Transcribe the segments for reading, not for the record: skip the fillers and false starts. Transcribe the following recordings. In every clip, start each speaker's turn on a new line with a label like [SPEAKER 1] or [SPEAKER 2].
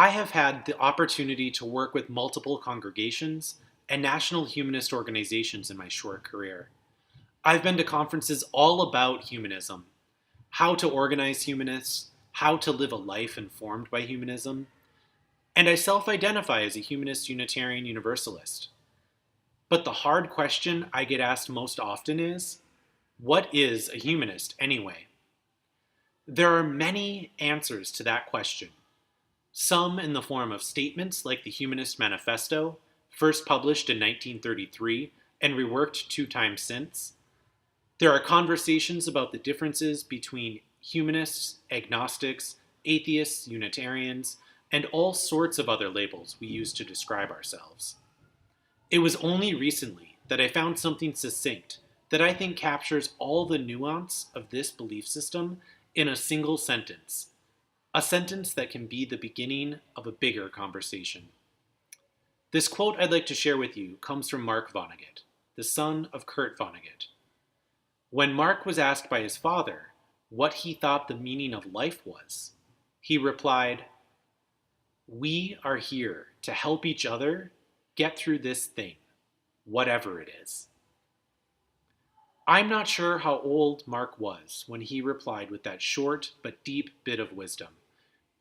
[SPEAKER 1] I have had the opportunity to work with multiple congregations and national humanist organizations in my short career. I've been to conferences all about humanism, how to organize humanists, how to live a life informed by humanism, and I self identify as a humanist Unitarian Universalist. But the hard question I get asked most often is, what is a humanist anyway? There are many answers to that question, some in the form of statements like the Humanist Manifesto, first published in 1933 and reworked 2 times since. There are conversations about the differences between humanists, agnostics, atheists, Unitarians, and all sorts of other labels we use to describe ourselves. It was only recently that I found something succinct that I think captures all the nuance of this belief system in a single sentence, a sentence that can be the beginning of a bigger conversation. This quote I'd like to share with you comes from Mark Vonnegut, the son of Kurt Vonnegut. When Mark was asked by his father what he thought the meaning of life was, he replied, "We are here to help each other get through this thing, whatever it is." I'm not sure how old Mark was when he replied with that short but deep bit of wisdom,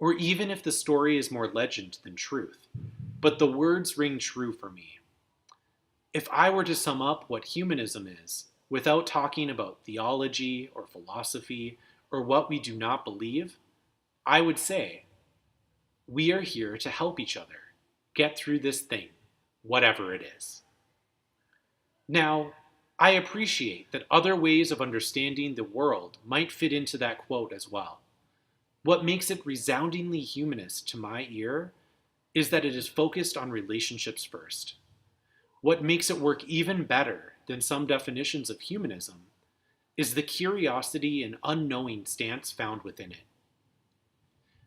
[SPEAKER 1] or even if the story is more legend than truth, but the words ring true for me. If I were to sum up what humanism is, without talking about theology or philosophy or what we do not believe, I would say, we are here to help each other get through this thing, whatever it is. Now, I appreciate that other ways of understanding the world might fit into that quote as well. What makes it resoundingly humanist to my ear is that it is focused on relationships first. What makes it work even better than some definitions of humanism is the curiosity and unknowing stance found within it.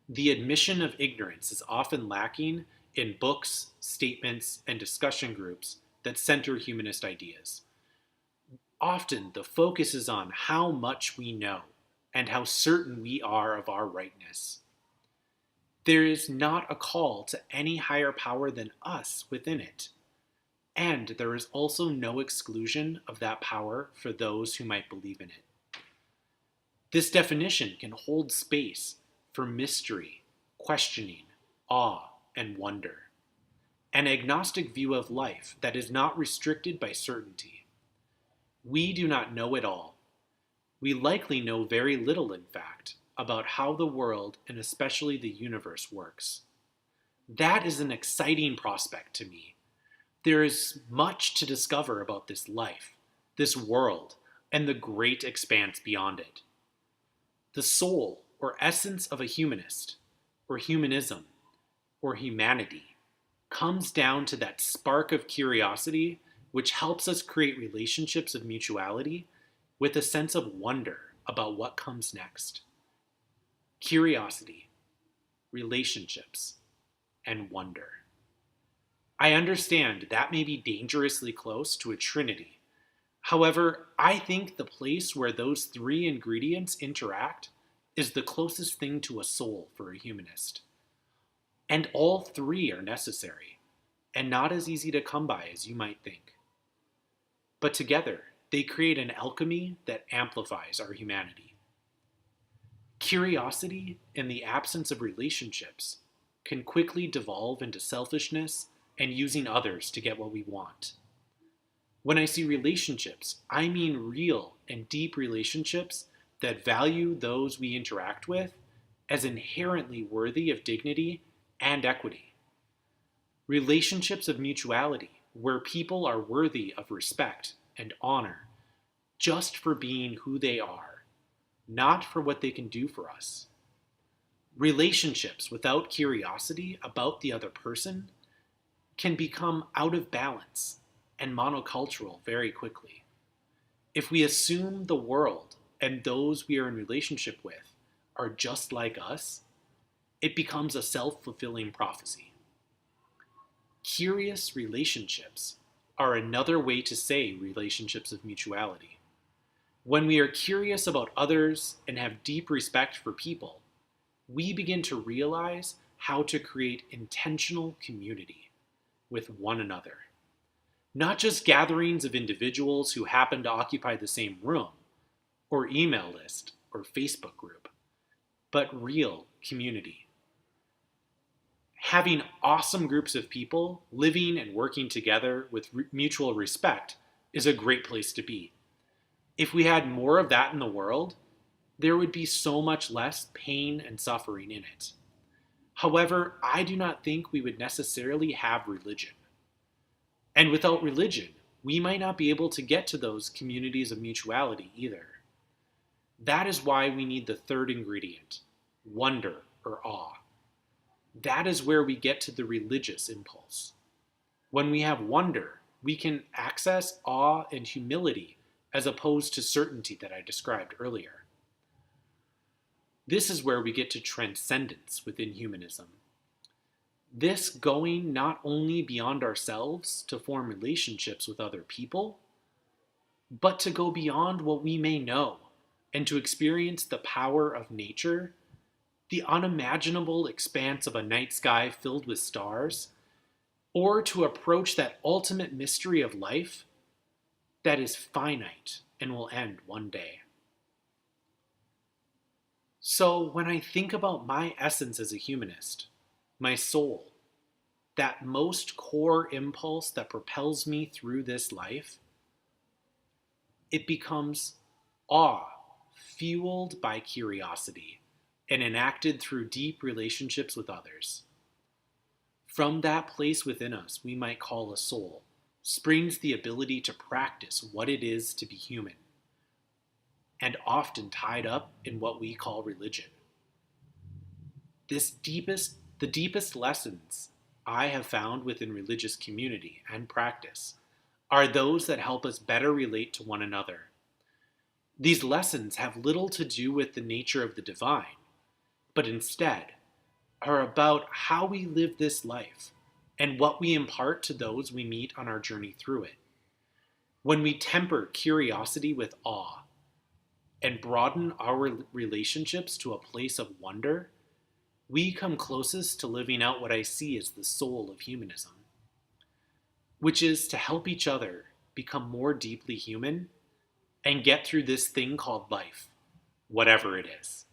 [SPEAKER 1] The admission of ignorance is often lacking in books, statements, and discussion groups that center humanist ideas. Often the focus is on how much we know and how certain we are of our rightness. There is not a call to any higher power than us within it, and there is also no exclusion of that power for those who might believe in it. This definition can hold space for mystery, questioning, awe, and wonder. An agnostic view of life that is not restricted by certainty. We do not know it all. We likely know very little, in fact, about how the world and especially the universe works. That is an exciting prospect to me. There is much to discover about this life, this world, and the great expanse beyond it. The soul or essence of a humanist, or humanism, or humanity, comes down to that spark of curiosity which helps us create relationships of mutuality with a sense of wonder about what comes next. Curiosity, relationships, and wonder. I understand that may be dangerously close to a trinity. However, I think the place where those 3 ingredients interact is the closest thing to a soul for a humanist. And all 3 are necessary, and not as easy to come by as you might think. But together, they create an alchemy that amplifies our humanity. Curiosity, in the absence of relationships, can quickly devolve into selfishness and using others to get what we want. When I see relationships, I mean real and deep relationships that value those we interact with as inherently worthy of dignity and equity. Relationships of mutuality, where people are worthy of respect and honor just for being who they are, not for what they can do for us. Relationships without curiosity about the other person can become out of balance and monocultural very quickly. If we assume the world and those we are in relationship with are just like us, it becomes a self-fulfilling prophecy. Curious relationships are another way to say relationships of mutuality. When we are curious about others and have deep respect for people, we begin to realize how to create intentional community with one another. Not just gatherings of individuals who happen to occupy the same room, or email list, or Facebook group, but real community. Having awesome groups of people living and working together with mutual respect is a great place to be. If we had more of that in the world, there would be so much less pain and suffering in it. However, I do not think we would necessarily have religion. And without religion, we might not be able to get to those communities of mutuality either. That is why we need the third ingredient, wonder or awe. That is where we get to the religious impulse. When we have wonder, we can access awe and humility as opposed to certainty that I described earlier. This is where we get to transcendence within humanism. This going not only beyond ourselves to form relationships with other people, but to go beyond what we may know and to experience the power of nature, the unimaginable expanse of a night sky filled with stars, or to approach that ultimate mystery of life that is finite and will end one day. So when I think about my essence as a humanist, my soul, that most core impulse that propels me through this life, it becomes awe, fueled by curiosity and enacted through deep relationships with others. From that place within us we might call a soul, springs the ability to practice what it is to be human, and often tied up in what we call religion. The deepest lessons I have found within religious community and practice are those that help us better relate to one another. These lessons have little to do with the nature of the divine, but instead are about how we live this life and what we impart to those we meet on our journey through it. When we temper curiosity with awe and broaden our relationships to a place of wonder, we come closest to living out what I see as the soul of humanism, which is to help each other become more deeply human and get through this thing called life, whatever it is.